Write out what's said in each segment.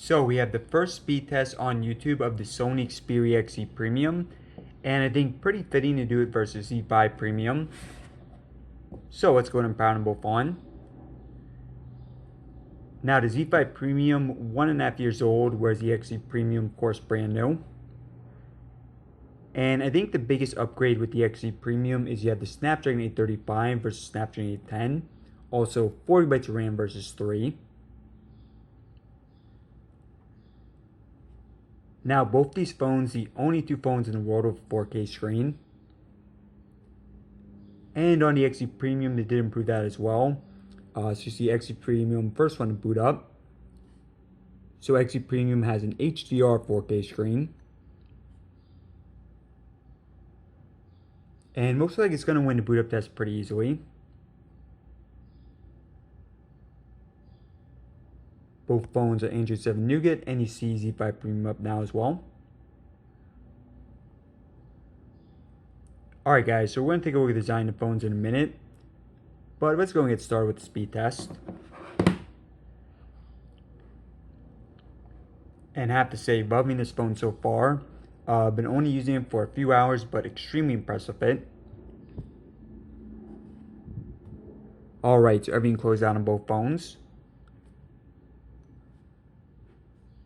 So we have the first speed test on YouTube of the Sony Xperia XE Premium, and I think pretty fitting to do it versus Z5 Premium. So let's go ahead and power them both on. Now the Z5 Premium, 1.5 years old, whereas the XE Premium, of course, brand new. And I think the biggest upgrade with the XE Premium is you have the Snapdragon 835 versus Snapdragon 810. Also 4 GB of RAM versus 3. Now both these phones, the only two phones in the world with a 4K screen. And on the XE Premium, they did improve that as well. So you see XE Premium, first one to boot up. So XE Premium has an HDR 4K screen. And looks like it's going to win the boot up test pretty easily. Both phones are Android 7 Nougat, and you see Z5 Premium up now as well. Alright guys, so we're going to take a look at the design of the phones in a minute. But let's go and get started with the speed test. And I have to say, loving this phone so far. Been only using it for a few hours, but extremely impressed with it. Alright, so everything closed out on both phones.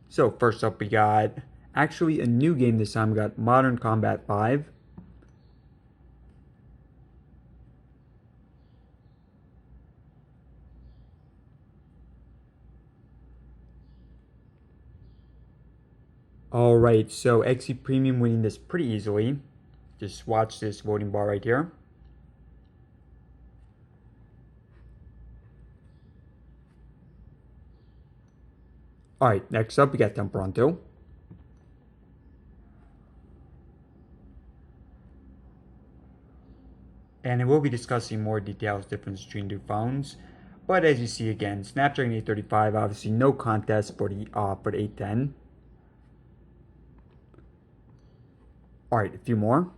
So first up we got actually a new game this time. We got Modern Combat 5. Alright, so XE Premium winning this pretty easily. Just watch this voting bar right here. Alright, next up we got Temperanto. And I will be discussing more details difference between two phones. But as you see again, Snapdragon 835, obviously no contest for the 810. Alright, a few more.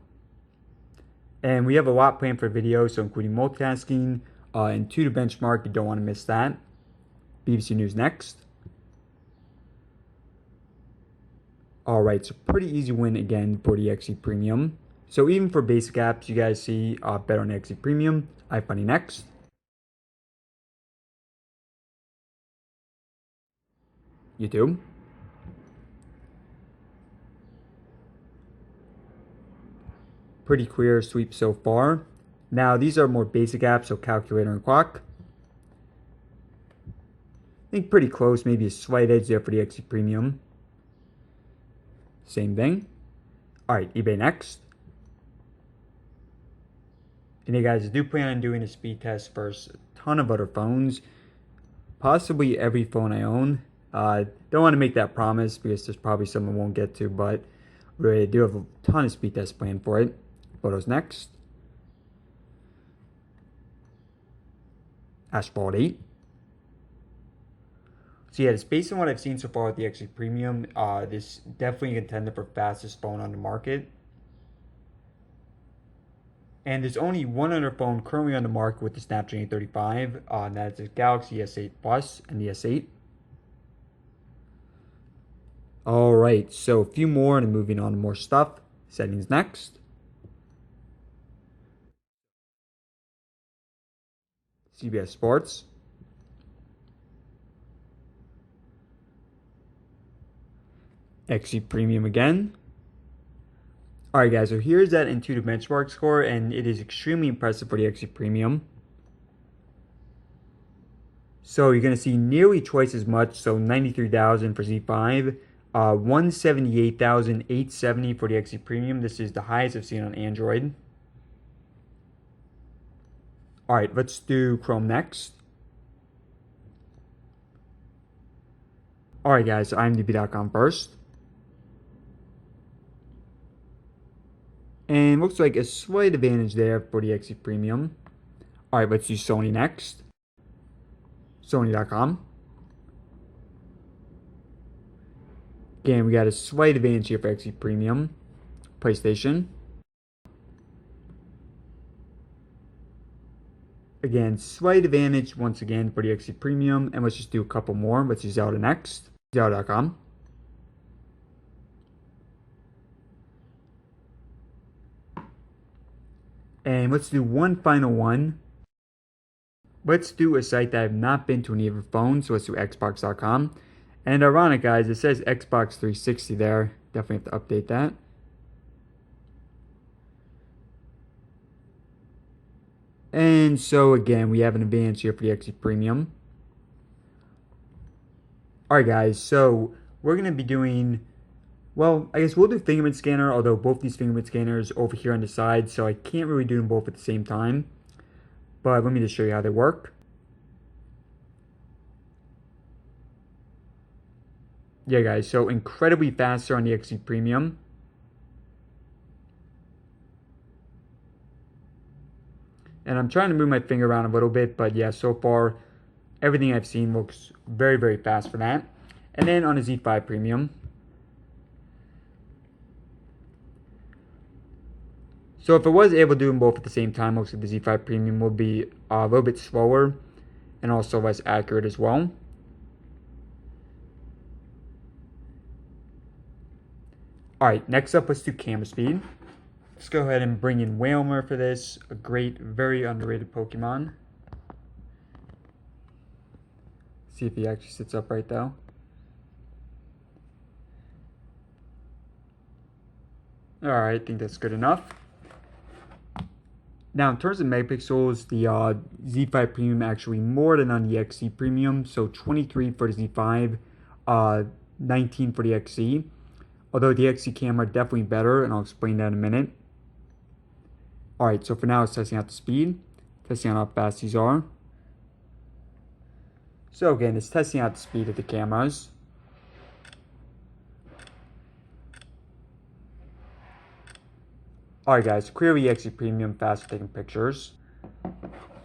And we have a lot planned for videos, so including multitasking, AnTuTu benchmark, you don't want to miss that. BBC News next. Alright, so pretty easy win again for the XE Premium. So even for basic apps, you guys see better on XE Premium. iFunny next. YouTube. Pretty clear sweep so far. Now these are more basic apps, so calculator and clock. I think pretty close, maybe a slight edge there for the XE Premium. Same thing. Alright, eBay next. And hey guys, I do plan on doing a speed test for a ton of other phones. Possibly every phone I own. Don't want to make that promise because there's probably some I won't get to, but I do have a ton of speed tests planned for it. Photos next. Asphalt 8. So yeah, just based on what I've seen so far with the XE Premium, this definitely a contender for fastest phone on the market. And there's only one other phone currently on the market with the Snapdragon 835, and that's the Galaxy S8 Plus and the S8. Alright, so a few more and moving on to more stuff. Settings next. CBS Sports. XE Premium again. Alright guys, so here's that AnTuTu benchmark score, and it is extremely impressive for the XE Premium. So you're going to see nearly twice as much, so 93,000 for Z5, 178,870 for the XE Premium. This is the highest I've seen on Android. Alright, let's do Chrome next. Alright guys, so IMDb.com first. And looks like a slight advantage there for the XE Premium. Alright, let's do Sony next. Sony.com. Again, we got a slight advantage here for XE Premium. PlayStation. Again, slight advantage once again for the XE Premium. And let's just do a couple more. Let's do Zelda next. Yahoo.com. And let's do one final one. Let's do a site that I've not been to any other phones, so let's do Xbox.com. And ironic, guys, it says Xbox 360 there. Definitely have to update that. And so again, we have an advantage here for the XE Premium. Alright guys, so we're going to be doing, well, I guess we'll do fingerprint scanner, although both these fingerprint scanners over here on the side, so I can't really do them both at the same time. But let me just show you how they work. Yeah guys, so incredibly faster on the XE Premium. And I'm trying to move my finger around a little bit, but yeah, so far, everything I've seen looks very, very fast for that. And then on a Z5 Premium. So if I was able to do them both at the same time, looks like the Z5 Premium will be a little bit slower and also less accurate as well. Alright, next up, let's do camera speed. Let's go ahead and bring in Whalmer for this. A great, very underrated Pokemon. See if he actually sits upright though. Alright, I think that's good enough. Now, in terms of megapixels, the Z5 Premium actually more than on the XE Premium. So 23 for the Z5, 19 for the XE. Although the XE camera definitely better, and I'll explain that in a minute. Alright, so for now it's testing out the speed, testing out how fast these are. So again, it's testing out the speed of the cameras. Alright guys, clearly XE Premium faster taking pictures.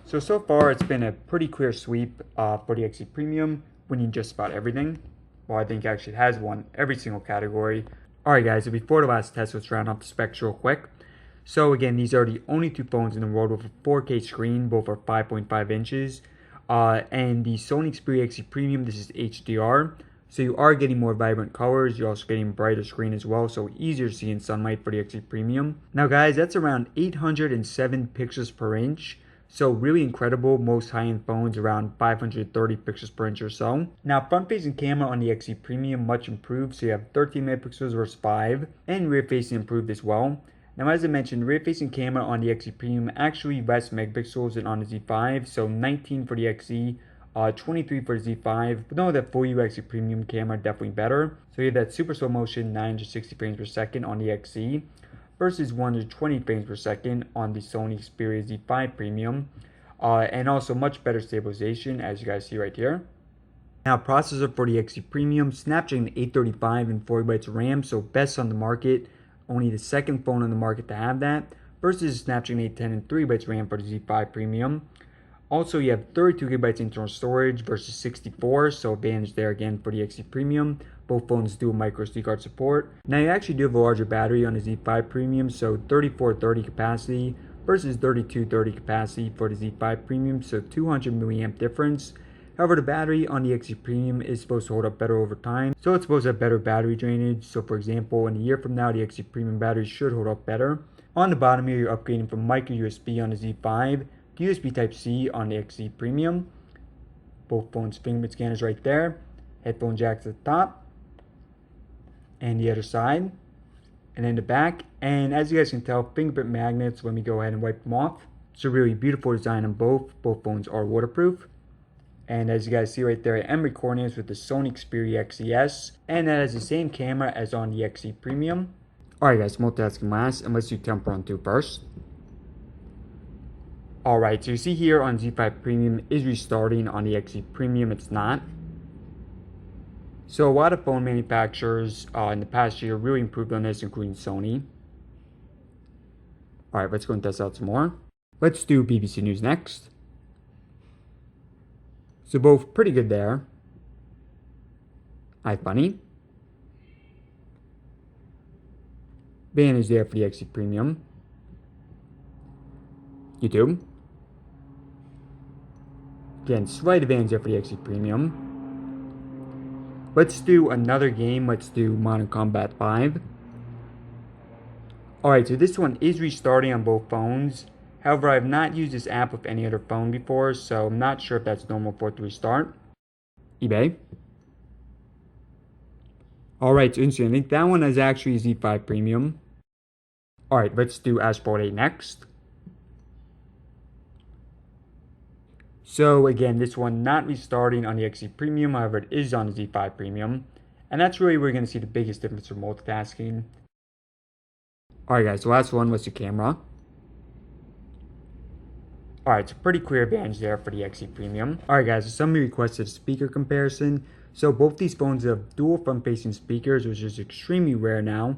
So far it's been a pretty clear sweep for the XE Premium, winning just about everything. Well, I think actually it has won every single category. Alright guys, so before the last test, let's round up the specs real quick. So again, these are the only two phones in the world with a 4K screen, both are 5.5 inches. And the Sony Xperia XE Premium, this is HDR. So you are getting more vibrant colors, you're also getting a brighter screen as well, so easier to see in sunlight for the XE Premium. Now guys, that's around 807 pixels per inch. So really incredible, most high-end phones around 530 pixels per inch or so. Now front-facing camera on the XE Premium, much improved, so you have 13 megapixels versus 5, and rear-facing improved as well. Now as I mentioned, rear-facing camera on the XE Premium actually less megapixels than on the Z5, so 19 for the XE, 23 for the Z5, but no, that full view XE Premium camera definitely better. So you have that super slow motion 960 frames per second on the XE versus 120 frames per second on the Sony Xperia Z5 Premium, and also much better stabilization as you guys see right here. Now processor for the XE Premium, Snapdragon 835 and 4GB of RAM, so best on the market. Only the second phone on the market to have that, versus Snapdragon 810 and 3GB RAM for the Z5 Premium. Also, you have 32GB internal storage versus 64, so advantage there again for the XE Premium. Both phones do micro SD card support. Now you actually do have a larger battery on the Z5 Premium, so 3430 capacity versus 3230 capacity for the Z5 Premium, so 200 milliamp difference. However, the battery on the XE Premium is supposed to hold up better over time, so it's supposed to have better battery drainage. So for example, in a year from now, the XE Premium battery should hold up better. On the bottom here, you're upgrading from micro USB on the Z5 to USB Type-C on the XE Premium. Both phones' fingerprint scanners right there. Headphone jacks at the top. And the other side. And then the back. And as you guys can tell, fingerprint magnets, let me go ahead and wipe them off. It's a really beautiful design on both. Both phones are waterproof. And as you guys see right there, I am recording this with the Sony Xperia XES, and that has the same camera as on the XE Premium. Alright guys, multitasking last, and let's do temporal on 2 first. Alright, so you see here on Z5 Premium is restarting, on the XE Premium it's not. So a lot of phone manufacturers in the past year really improved on this, including Sony. Alright, let's go and test out some more. Let's do BBC News next. So both pretty good there. iFunny. Advantage there for the XE Premium. YouTube. Again, slight advantage there for the XE Premium. Let's do another game. Let's do Modern Combat 5. Alright, so this one is restarting on both phones. However, I have not used this app with any other phone before, so I'm not sure if that's normal for it to restart. eBay. Alright, so interesting. I think that one is actually Z5 Premium. Alright, let's do Asphalt 8 next. So again, this one not restarting on the XC Premium, however it is on the Z5 Premium. And that's really where you're going to see the biggest difference for multitasking. Alright guys, the last one was the camera. Alright, so pretty clear advantage there for the XC Premium. Alright guys, so somebody requested a speaker comparison. So both these phones have dual front-facing speakers, which is extremely rare now.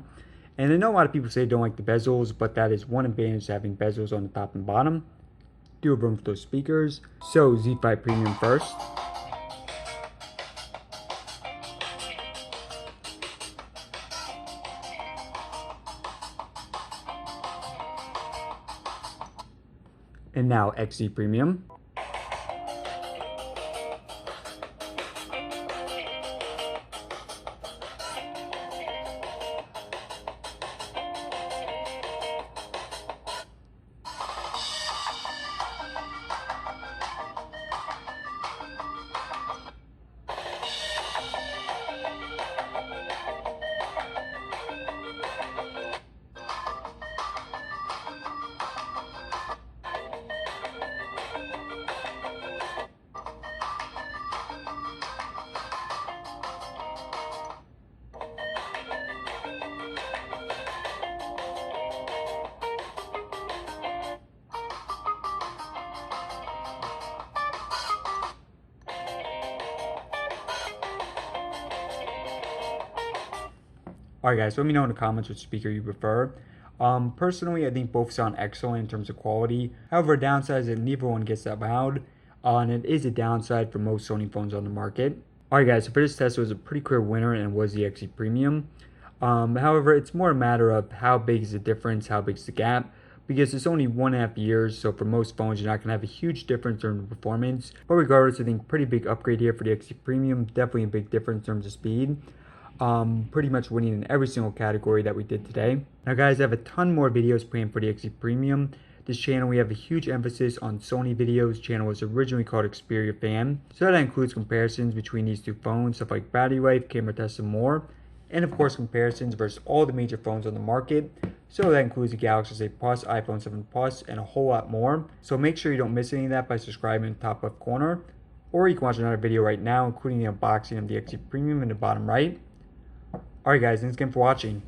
And I know a lot of people say they don't like the bezels, but that is one advantage to having bezels on the top and bottom. Do have room for those speakers. So Z5 Premium first. And now XC Premium. Alright guys, let me know in the comments which speaker you prefer. Personally, I think both sound excellent in terms of quality. However, a downside is that neither one gets that loud. And it is a downside for most Sony phones on the market. Alright guys, so for this test, it was a pretty clear winner and it was the XC Premium. However, it's more a matter of how big is the difference, how big is the gap. Because it's only 1.5 years, so for most phones, you're not going to have a huge difference in terms of performance. But regardless, I think pretty big upgrade here for the XC Premium. Definitely a big difference in terms of speed. Pretty much winning in every single category that we did today. Now guys, I have a ton more videos planned for the XC Premium. This channel, we have a huge emphasis on Sony videos. Channel was originally called Xperia Fan. So that includes comparisons between these two phones, stuff like battery life, camera tests, and more. And of course, comparisons versus all the major phones on the market. So that includes the Galaxy S8 Plus, iPhone 7 Plus, and a whole lot more. So make sure you don't miss any of that by subscribing in the top left corner. Or you can watch another video right now, including the unboxing of the XC Premium in the bottom right. Alright guys, thanks again for watching.